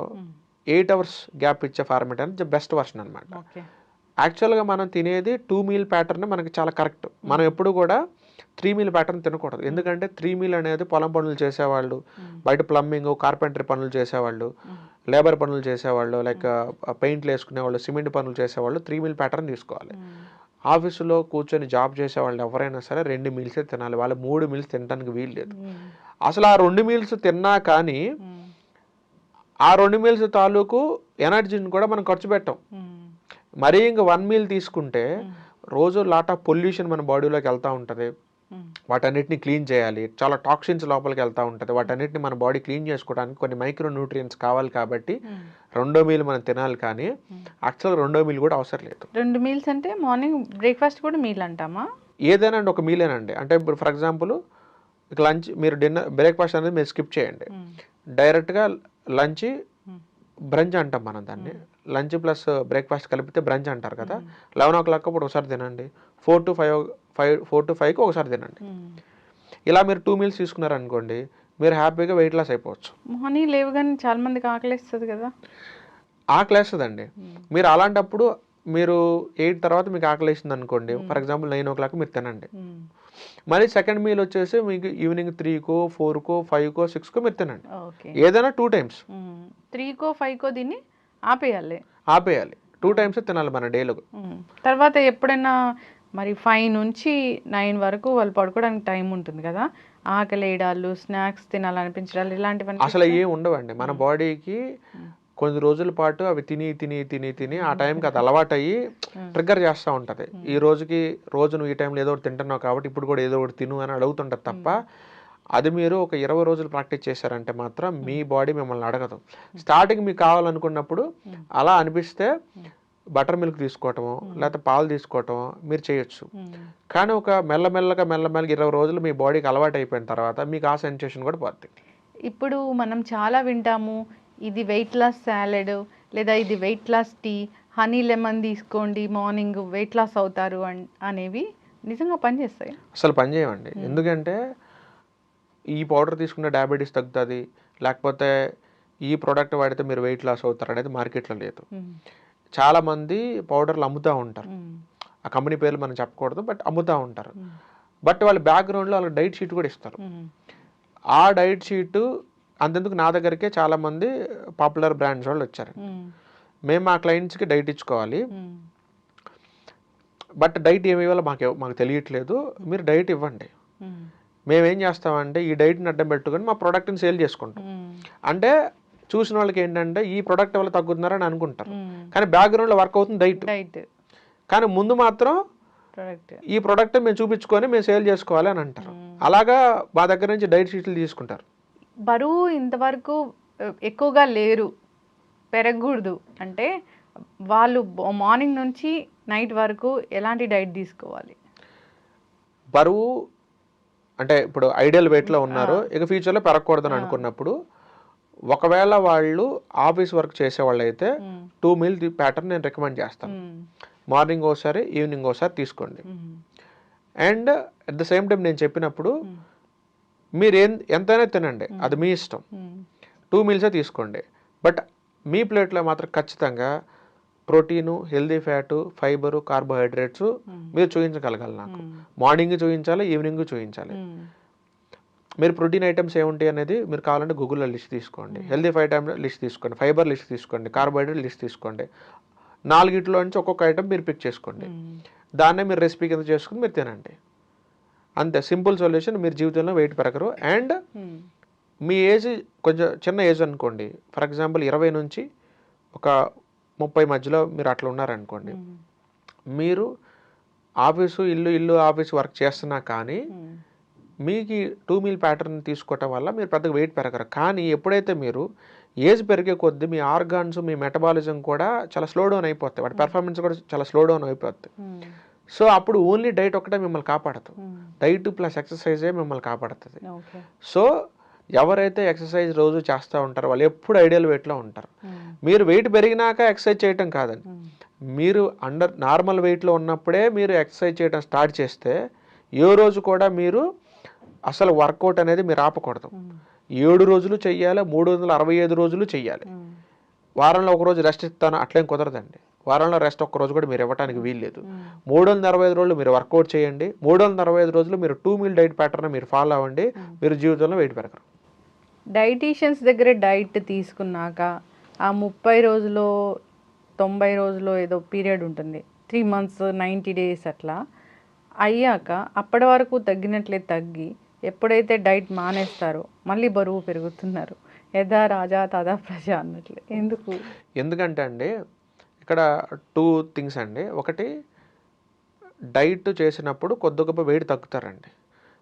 8 అవర్స్ గ్యాప్ ఇచ్చే ఫార్మాట్ అనేది బెస్ట్ వర్షన్ అనమాట. యాక్చువల్గా మనం తినేది 2 మీల్ ప్యాటర్న్ మనకి చాలా కరెక్ట్. మనం ఎప్పుడు కూడా 3 మీల్ ప్యాటర్న్ తినకూడదు, ఎందుకంటే 3 మీల్ అనేది పొలం పనులు చేసేవాళ్ళు, బయట ప్లంబింగ్ కార్పెంటరీ పనులు చేసేవాళ్ళు, లేబర్ పనులు చేసేవాళ్ళు, లైక్ పెయింట్లు వేసుకునేవాళ్ళు, సిమెంట్ పనులు చేసేవాళ్ళు 3 మీల్ ప్యాటర్న్ తీసుకోవాలి. ఆఫీసులో కూర్చొని జాబ్ చేసేవాళ్ళు ఎవరైనా సరే 2 మీల్సే తినాలి, వాళ్ళు 3 మీల్స్ తినడానికి వీలు లేదు. అసలు ఆ 2 మీల్స్ తిన్నా కానీ ఆ 2 మీల్స్ తాలూకు ఎనర్జీని కూడా మనం ఖర్చు పెట్టాం. మరీ ఇంకా 1 మీల్ తీసుకుంటే రోజు లాట్ ఆఫ్ పొల్యూషన్ మన బాడీలోకి వెళ్తూ ఉంటుంది, వాటన్నిటిని క్లీన్ చేయాలి, చాలా టాక్సిన్స్ లోపలికి వెళ్తూ ఉంటుంది, వాటన్నిటిని మన బాడీ క్లీన్ చేసుకోవడానికి కొన్ని మైక్రో న్యూట్రియంట్స్ కావాలి, కాబట్టి 2వ మీల్ మనం తినాలి. కానీ యాక్చువల్గా 2వ మీల్ కూడా అవసరం లేదు. 2 మీల్స్ అంటే మార్నింగ్ బ్రేక్ఫాస్ట్ కూడా మీల్ అంటామా? ఏదైనా అండి ఒక మీలేనండి. అంటే ఇప్పుడు ఫర్ ఎగ్జాంపుల్ లంచ్ మీరు బ్రేక్ఫాస్ట్ అనేది మీరు స్కిప్ చేయండి, డైరెక్ట్గా లంచ్ బ్రంచ్ అంటాం మనం దాన్ని, లంచ్ ప్లస్ బ్రేక్ఫాస్ట్ కలిపితే బ్రంచ్ అంటారు కదా. 11 o'clock అప్పుడు ఒకసారి తినండి, 4 to 5కి ఒకసారి తినండి. ఇలా మీరు 2 మీల్స్ తీసుకున్నారనుకోండి, మీరు హ్యాపీగా వెయిట్ లాస్ అయిపోవచ్చు. మార్నింగ్ లేవగానే చాలా మందికి ఆకలిస్తుంది కదా. ఆకలేస్తుందండి. మీరు అలాంటప్పుడు మీరు 8 తర్వాత మీకు ఆకలేసింది అనుకోండి, ఫర్ ఎగ్జాంపుల్ 9 o'clock మీరు తినండి. మరి సెకండ్ మీల్ వచ్చేసి మీకు ఈవినింగ్ 3కో 4కో 5కో 6కో మీరు తినండి, ఏదైనా 2 టైమ్స్. 3కో 5కో దీన్ని ఆపేయాలి 2 టైమ్స్ తినాలి మన డేలో. తర్వాత ఎప్పుడైనా మరి 5 నుంచి 9 వరకు వాళ్ళు పడుకోవడానికి టైం ఉంటుంది కదా, ఆకలేయడాలు, స్నాక్స్ తినాలనిపించడాలు ఇలాంటివన్నీ అసలు ఏం ఉండవండి. మన బాడీకి కొన్ని రోజుల పాటు అవి తిని ఆ టైంకి అది అలవాటు అయ్యి ట్రిగ్గర్ చేస్తూ ఉంటుంది. రోజు నువ్వు ఈ టైంలో ఏదో ఒకటి తింటున్నావు కాబట్టి ఇప్పుడు కూడా ఏదో ఒకటి తిను అని అడుగుతుంటుంది తప్ప, అది మీరు ఒక 20 రోజులు ప్రాక్టీస్ చేశారంటే మాత్రం మీ బాడీ మిమ్మల్ని అడగదు. స్టార్టింగ్ మీకు కావాలనుకున్నప్పుడు అలా అనిపిస్తే బటర్ మిల్క్ తీసుకోవటము లేకపోతే పాలు తీసుకోవటము మీరు చేయొచ్చు. కానీ ఒక మెల్లమెల్లగా 20 రోజులు మీ బాడీకి అలవాటు అయిపోయిన తర్వాత మీకు ఆ సెన్సేషన్ కూడా పోతుంది. ఇప్పుడు మనం చాలా వింటాము, ఇది వెయిట్ లాస్ సాలెడ్ లేదా ఇది weight loss tea, honey lemon తీసుకోండి మార్నింగ్ వెయిట్ లాస్ అవుతారు అనేవి నిజంగా పనిచేస్తాయి? అసలు పని చేయమండి. ఎందుకంటే ఈ పౌడర్ తీసుకుంటే డయాబెటీస్ తగ్గుతుంది, లేకపోతే ఈ ప్రోడక్ట్ వాడితే మీరు వెయిట్ లాస్ అవుతారు అనేది మార్కెట్లో లేదు. చాలామంది పౌడర్లు అమ్ముతూ ఉంటారు, ఆ కంపెనీ పేర్లు మనం చెప్పకూడదు, బట్ అమ్ముతూ ఉంటారు. బట్ వాళ్ళ బ్యాక్గ్రౌండ్లో వాళ్ళకి డైట్ షీట్ కూడా ఇస్తారు. ఆ డైట్ షీటు అంతెందుకు నా దగ్గరికే చాలామంది పాపులర్ బ్రాండ్స్ వాళ్ళు వచ్చారు. మేము మా క్లయింట్స్కి డైట్ ఇచ్చుకోవాలి, బట్ డైట్ ఏమి ఇవ్వాలో మాకు తెలియట్లేదు, మీరు డైట్ ఇవ్వండి. మేమేం చేస్తామంటే ఈ డైట్ని అడ్డం పెట్టుకొని మా ప్రోడక్ట్ని సేల్ చేసుకుంటాం. అంటే చూసిన వాళ్ళకి ఏంటంటే ఈ ప్రోడక్ట్ వల్ల తగ్గుతున్నారని అనుకుంటారు, కానీ బ్యాక్గ్రౌండ్లో వర్క్ అవుతుంది డైట్. కానీ ముందు మాత్రం ఈ ప్రోడక్ట్ మేము చూపించుకొని మేము సేల్ చేసుకోవాలి అని అంటారు. అలాగా మా దగ్గర నుంచి డైట్ షీట్లు తీసుకుంటారు. బరువు ఇంతవరకు ఎక్కువగా లేరు, పెరగకూడదు అంటే వాళ్ళు మార్నింగ్ నుంచి నైట్ వరకు ఎలాంటి డైట్ తీసుకోవాలి? బరువు అంటే ఇప్పుడు ఐడియల్ వెయిట్లో ఉన్నారు, ఇక ఫ్యూచర్లో పెరగకూడదని అనుకున్నప్పుడు ఒకవేళ వాళ్ళు ఆఫీస్ వర్క్ చేసేవాళ్ళు అయితే 2 మీల్ ప్యాటర్న్ నేను రికమెండ్ చేస్తాను. మార్నింగ్ ఒకసారి ఈవినింగ్ ఒకసారి తీసుకోండి. And at the same time నేను చెప్పినప్పుడు మీరు ఎంతైనా తినండి, అది మీ ఇష్టం. 2 మీల్సే తీసుకోండి, బట్ మీ ప్లేట్లో మాత్రం ఖచ్చితంగా protein, healthy fat, fibre, carbohydrates మీరు చూపించగలగాలి. నాకు మార్నింగ్ చూపించాలి, ఈవినింగ్ చూపించాలి. మీరు ప్రోటీన్ ఐటమ్స్ ఏముంటాయి అనేది మీరు కావాలంటే గూగుల్లో లిస్ట్ తీసుకోండి, హెల్దీ ఐటమ్ లిస్ట్ తీసుకోండి, ఫైబర్ లిస్ట్ తీసుకోండి, కార్బోహైడ్రేట్ లిస్ట్ తీసుకోండి. 4 నుంచి ఒక్కొక్క ఐటమ్ మీరు పిక్ చేసుకోండి, దాన్నే మీరు రెసిపీ కింద చేసుకుని మీరు తినండి. అంతే, సింపుల్ సొల్యూషన్. మీరు జీవితంలో వెయిట్ పెరగరు. అండ్ మీ ఏజ్ కొంచెం చిన్న ఏజ్ అనుకోండి, ఫర్ ఎగ్జాంపుల్ 20 నుంచి ఒక 30 మధ్యలో మీరు అట్లా ఉన్నారనుకోండి, మీరు ఇల్లు ఆఫీసు వర్క్ చేస్తున్నా కానీ మీకు 2 మీల్ ప్యాటర్న్ తీసుకోవటం వల్ల మీరు పెద్దగా వెయిట్ పెరగరు. కానీ ఎప్పుడైతే మీరు ఏజ్ పెరిగే కొద్దీ మీ ఆర్గాన్స్, మీ మెటబాలిజం కూడా చాలా స్లో డౌన్ అయిపోతాయి, వాటి పెర్ఫార్మెన్స్ కూడా చాలా స్లో డౌన్ అయిపోతుంది. సో అప్పుడు ఓన్లీ డైట్ ఒకటే మిమ్మల్ని కాపాడదు, డైట్ ప్లస్ ఎక్సర్సైజే మిమ్మల్ని కాపాడుతుంది. సో ఎవరైతే ఎక్సర్సైజ్ రోజు చేస్తూ ఉంటారో వాళ్ళు ఎప్పుడు ఐడియల్ వెయిట్లో ఉంటారు. మీరు వెయిట్ పెరిగినాక ఎక్సర్సైజ్ చేయటం కాదండి, మీరు నార్మల్ వెయిట్లో ఉన్నప్పుడే మీరు ఎక్సర్సైజ్ చేయడం స్టార్ట్ చేస్తే ఏ రోజు కూడా మీరు అసలు వర్కౌట్ అనేది మీరు ఆపకూడదు. 7 రోజులు చెయ్యాలి, 365 రోజులు చెయ్యాలి. వారంలో ఒక రోజు రెస్ట్ ఇస్తాను అట్లేం కుదరదండి. వారంలో రెస్ట్ ఒక్క రోజు కూడా మీరు ఇవ్వడానికి వీల్లేదు. 365 రోజులు మీరు వర్కౌట్ చేయండి. 365 రోజులు మీరు 2 మీల్ డైట్ ప్యాటర్న్ మీరు ఫాలో అవ్వండి, మీరు జీవితంలో వెయిట్ పెరగరు. డైటీషియన్స్ దగ్గర డైట్ తీసుకున్నాక ఆ 30 రోజులో 90 రోజులో ఏదో పీరియడ్ ఉంటుంది, 3 months 90 days అట్లా అయ్యాక అప్పటి వరకు తగ్గినట్లే తగ్గి ఎప్పుడైతే డైట్ మానేస్తారో మళ్ళీ బరువు పెరుగుతున్నారు. యథా రాజా తదా ప్రజ అన్నట్లు. ఎందుకంటే అండి ఇక్కడ 2 things అండి. ఒకటి, డైట్ చేసినప్పుడు కొద్ది గొప్ప వెయిట్ తగ్గుతారండి.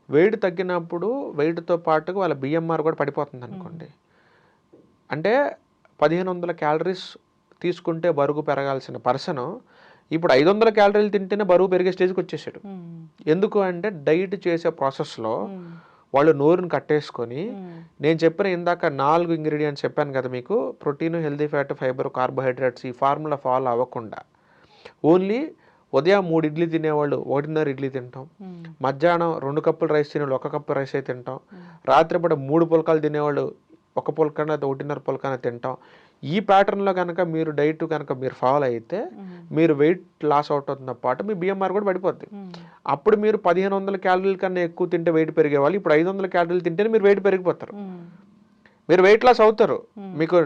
వెయిట్ తగ్గినప్పుడు వెయిట్తో పాటుగా వాళ్ళ బిఎంఆర్ కూడా పడిపోతుంది అనుకోండి. అంటే 1500 క్యాలరీస్ తీసుకుంటే బరువు పెరగాల్సిన పర్సన్ ఇప్పుడు 500 క్యాలరీలు తింటేనే బరువు పెరిగే స్టేజ్కి వచ్చేసాడు. ఎందుకు అంటే డైట్ చేసే ప్రాసెస్లో వాళ్ళు నోరుని కట్టేసుకొని, నేను చెప్పిన ఇందాక 4 ఇంగ్రీడియంట్స్ చెప్పాను కదా మీకు, protein, healthy fat, fibre, carbohydrates, ఈ ఫార్ములా ఫాలో అవ్వకుండా ఓన్లీ ఉదయం 3 ఇడ్లీ తినేవాళ్ళు 1.5 ఇడ్లీ తింటాం, మధ్యాహ్నం 2 కప్పులు రైస్ తినేవాళ్ళు 1 కప్పు రైస్ అయితే తింటాం, రాత్రిపూట 3 పుల్కాలు తినేవాళ్ళు 1 పుల్కన 1.5 పుల్కన తింటాం. ఈ ప్యాటర్న్లో కనుక మీరు డైట్ కనుక మీరు ఫాలో అయితే మీరు వెయిట్ లాస్ అవటంతో పాటు మీ బిఎంఆర్ కూడా పడిపోద్ది. అప్పుడు మీరు 1500 క్యాలరీల కన్నా ఎక్కువ తింటే వెయిట్ పెరిగేవాళ్ళు ఇప్పుడు 500 క్యాలరీలు తింటేనే మీరు వెయిట్ పెరిగిపోతారు, మీరు వెయిట్ లాస్ అవుతారు. మీకు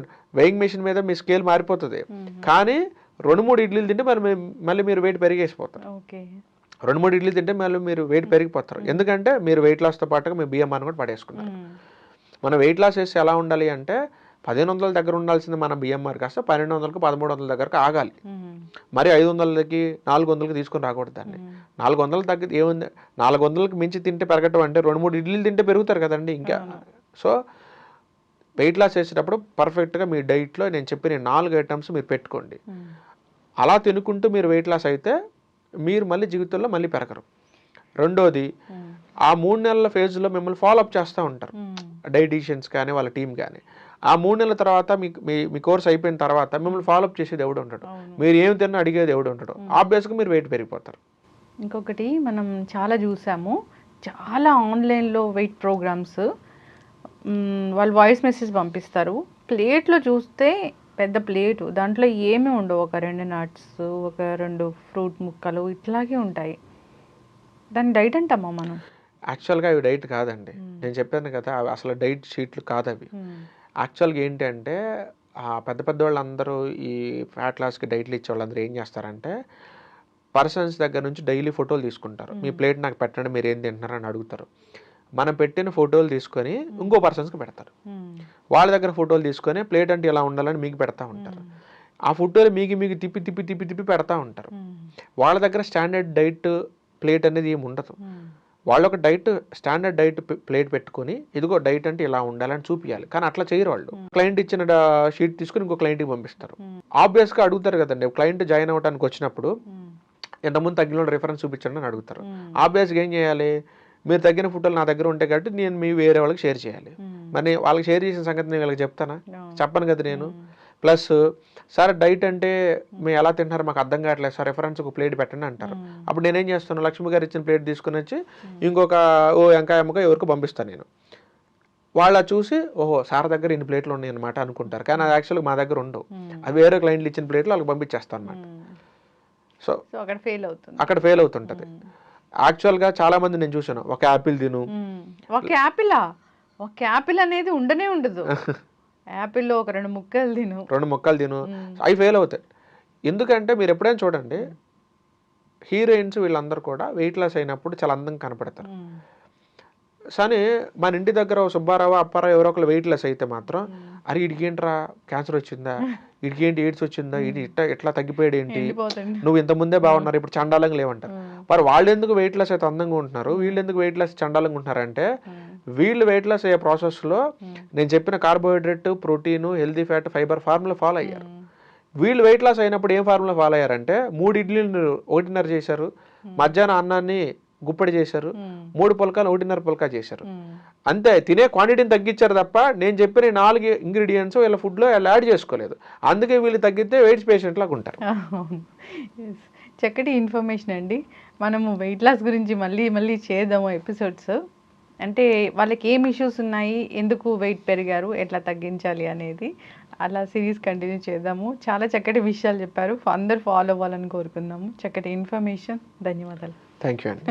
వెయింగ్ మెషిన్ మీద మీ స్కేల్ మారిపోతుంది. కానీ 2-3 ఇడ్లీలు తింటే మళ్ళీ మీరు వెయిట్ పెరిగేసిపోతారు. 2-3 ఇడ్లీలు తింటే మళ్ళీ మీరు వెయిట్ పెరిగిపోతారు. ఎందుకంటే మీరు వెయిట్ లాస్తో పాటుగా మీ బిఎంఆర్ కూడా పడేసుకున్నారు. మనం వెయిట్ లాస్ చేసి ఎలా ఉండాలి అంటే 1500 దగ్గర ఉండాల్సింది మన బిఎంఆర్ కాస్త 1200కి 1300 దగ్గరకు ఆగాలి. మరి 500కి 400కి తీసుకొని రాకూడదు దాన్ని. 400 తగ్గి ఏముంది, 400కి మించి తింటే పెరగటం అంటే 2-3 ఇడ్లీలు తింటే పెరుగుతారు కదండి ఇంకా. సో వెయిట్ లాస్ చేసేటప్పుడు పర్ఫెక్ట్గా మీ డైట్లో నేను చెప్పిన 4 ఐటమ్స్ మీరు పెట్టుకోండి. అలా తినుకుంటూ మీరు వెయిట్ లాస్ అయితే మీరు మళ్ళీ జీవితంలో మళ్ళీ పెరగరు. రెండోది, ఆ 3 నెలల ఫేజ్లో మిమ్మల్ని ఫాలోఅప్ చేస్తూ ఉంటారు డైటీషియన్స్ కానీ వాళ్ళ టీం కానీ. ఆ 3 నెలల తర్వాత మీ కోర్స్ అయిపోయిన తర్వాత మిమ్మల్ని ఫాలోఅప్ చేసేది ఎవడు ఉంటాడు, మీరు ఏమి తిన్నా అడిగేది ఎవడు ఉంటాడు, ఆబ్వియస్గా మీరు వెయిట్ పెరిగిపోతారు. ఇంకొకటి మనం చాలా చూసాము, చాలా ఆన్లైన్లో వెయిట్ ప్రోగ్రామ్స్, వాళ్ళు వాయిస్ మెసేజ్ పంపిస్తారు, ప్లేట్లో చూస్తే పెద్ద ప్లేటు, దాంట్లో ఏమీ ఉండవు, ఒక 2 నట్స్, ఒక 2 ఫ్రూట్ ముక్కలు ఇట్లాగే ఉంటాయి. దాని డైట్ అంటామా మనం? యాక్చువల్గా అవి డైట్ కాదండి, నేను చెప్పాను కదా అవి అసలు డైట్ షీట్లు కాదు అవి. యాక్చువల్గా ఏంటి అంటే పెద్ద పెద్ద వాళ్ళందరూ ఈ ఫ్యాట్ లాస్కి డైట్లు ఇచ్చే వాళ్ళందరూ ఏం చేస్తారంటే పర్సన్స్ దగ్గర నుంచి డైలీ ఫోటోలు తీసుకుంటారు, మీ ప్లేట్ నాకు పెట్టండి మీరు ఏం తింటున్నారు అని అడుగుతారు. మనం పెట్టిన ఫోటోలు తీసుకొని ఇంకో పర్సన్స్కి పెడతారు, వాళ్ళ దగ్గర ఫోటోలు తీసుకొని ప్లేట్ అంటే ఇలా ఉండాలని మీకు పెడతా ఉంటారు. ఆ ఫోటోలు మీకు తిప్పి తిప్పి తిప్పి తిప్పి పెడతా ఉంటారు. వాళ్ళ దగ్గర స్టాండర్డ్ డైట్ ప్లేట్ అనేది ఏమి ఉండదు. వాళ్ళు ఒక స్టాండర్డ్ డైట్ ప్లేట్ పెట్టుకొని ఇదిగో డైట్ అంటే ఇలా ఉండాలని చూపించాలి, కానీ అట్లా చేయరు వాళ్ళు. క్లయింట్ ఇచ్చిన షీట్ తీసుకుని ఇంకో క్లయింట్కి పంపిస్తారు. ఆబ్వియస్గా అడుగుతారు కదండి, క్లయింట్ జాయిన్ అవ్వడానికి వచ్చినప్పుడు ఎంతమంది తగ్గిన రిఫరెన్స్ చూపించండి అని అడుగుతారు. ఆబ్వియస్గా ఏం చేయాలి, మీరు తగ్గిన ఫోటోలు నా దగ్గర ఉంటాయి కాబట్టి నేను మీ వేరే వాళ్ళకి షేర్ చేయాలి. మరి వాళ్ళకి షేర్ చేసిన సంగతి నేను వీళ్ళకి చెప్తానా? చెప్పను కదా నేను. ప్లస్ సార్ డైట్ అంటే మేము ఎలా తింటున్నారు మాకు అర్థం కావట్లేదు సార్, రిఫరెన్స్ ఒక ప్లేట్ పెట్టండి అంటారు. అప్పుడు నేనేం చేస్తాను, లక్ష్మి గారు ఇచ్చిన ప్లేట్ తీసుకుని వచ్చి ఇంకొక వంకాయ అమ్మక ఎవరికి పంపిస్తాను నేను. వాళ్ళ చూసి ఓహో సార్ దగ్గర ఇన్ని ప్లేట్లు ఉన్నాయి అనమాట అనుకుంటారు, కానీ అది యాక్చువల్గా మా దగ్గర ఉండవు, అవి వేరే క్లయింట్లు ఇచ్చిన ప్లేట్లు వాళ్ళకి పంపించేస్తాను అనమాట. సో అక్కడ ఫెయిల్ అవుతుంటది. యాక్చువల్గా చాలా మంది నేను చూసాను, ఒక యాపిల్ తిను, ఒక యాపిల్ అనేది ఉండనే ఉండదు, యాపిల్లో ఒక 2 ముక్కలు తిను, అవి ఫెయిల్ అవుతాయి. ఎందుకంటే మీరు ఎప్పుడైనా చూడండి, హీరోయిన్స్ వీళ్ళందరూ కూడా వెయిట్ లాస్ అయినప్పుడు చాలా అందంగా కనపడతారు. కానీ మన ఇంటి దగ్గర సుబ్బారావు అప్పారావు ఎవరో ఒకరు వెయిట్ లెస్ అయితే మాత్రం అరే వీడికి ఏంట్రా క్యాన్సర్ వచ్చిందా, వీడికి ఏంటి ఎయిడ్స్ వచ్చిందా, ఇది ఎట్లా తగ్గిపోయాడు ఏంటి, నువ్వు ఇంత ముందే బాగున్నారు ఇప్పుడు చండాలంగా లేవంటారు. మరి వాళ్ళు ఎందుకు వెయిట్ లెస్ అయితే అందంగా ఉంటున్నారు, వీళ్ళు ఎందుకు వెయిట్ లెస్ చండాలంగా ఉంటున్నారంటే వీళ్ళు వెయిట్ లాస్ అయ్యే ప్రాసెస్లో నేను చెప్పిన carbohydrate, protein, healthy fat, fibre formula follow అయ్యారు. వీళ్ళు వెయిట్ లాస్ అయినప్పుడు ఏం ఫార్ములా ఫాలో అయ్యారంటే 3 ఇడ్లీలు 1.5 చేశారు, మధ్యాహ్నం అన్నాన్ని గుప్పడి చేశారు, 3 పుల్కాలు 1.5 పుల్కా చేశారు. అంతే, తినే క్వాంటిటీని తగ్గించారు తప్ప నేను చెప్పిన 4 ఇంగ్రీడియంట్స్ వీళ్ళ ఫుడ్లో వీళ్ళు యాడ్ చేసుకోలేదు. అందుకే వీళ్ళు తగ్గితే వెయిట్స్ పేషెంట్ లాగా ఉంటారు. చక్కటి ఇన్ఫర్మేషన్ అండి. మనము వెయిట్ లాస్ గురించి మళ్ళీ చేద్దాము ఎపిసోడ్స్. అంటే వాళ్ళకి ఏం ఇష్యూస్ ఉన్నాయి, ఎందుకు వెయిట్ పెరిగారు, ఎట్లా తగ్గించాలి అనేది అలా సిరీస్ కంటిన్యూ చేద్దాము. చాలా చక్కటి విషయాలు చెప్పారు, అందరు ఫాలో అవ్వాలని కోరుకుందాము. చక్కటి ఇన్ఫర్మేషన్, ధన్యవాదాలు. థ్యాంక్ యూ అండి.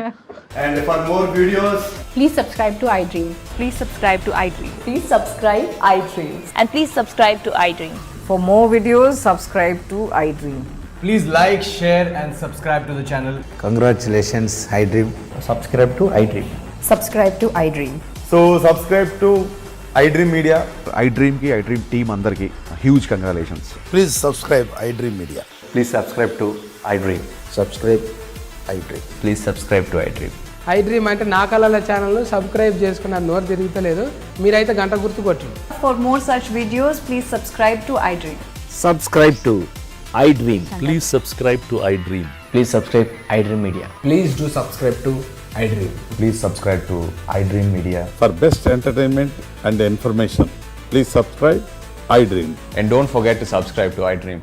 And for more videos, Please subscribe to iDream. Please subscribe to iDream. Please subscribe iDream. And please subscribe to iDream. For more videos, subscribe to iDream. please like, share and subscribe to the channel. Congratulations, iDream. Subscribe to iDream. Subscribe to iDream. So subscribe to iDream Media. iDream ki iDream team andarki huge congratulations. Please subscribe iDream Media. Please subscribe to iDream. Subscribe iDream. Please subscribe to iDream. iDream అంటే నా కళల ఛానల్ను సబ్స్క్రైబ్ చేసుకున్న నోరు తిరుగుతలేదు, మీరైతే గంట గుర్తు కొట్టండి. For more such videos, please subscribe to iDream. Subscribe to iDream. Please subscribe to iDream. Please subscribe iDream Media. Please do subscribe to iDream. Please subscribe to iDream Media. For best entertainment and information, please subscribe iDream. And don't forget to subscribe to iDream.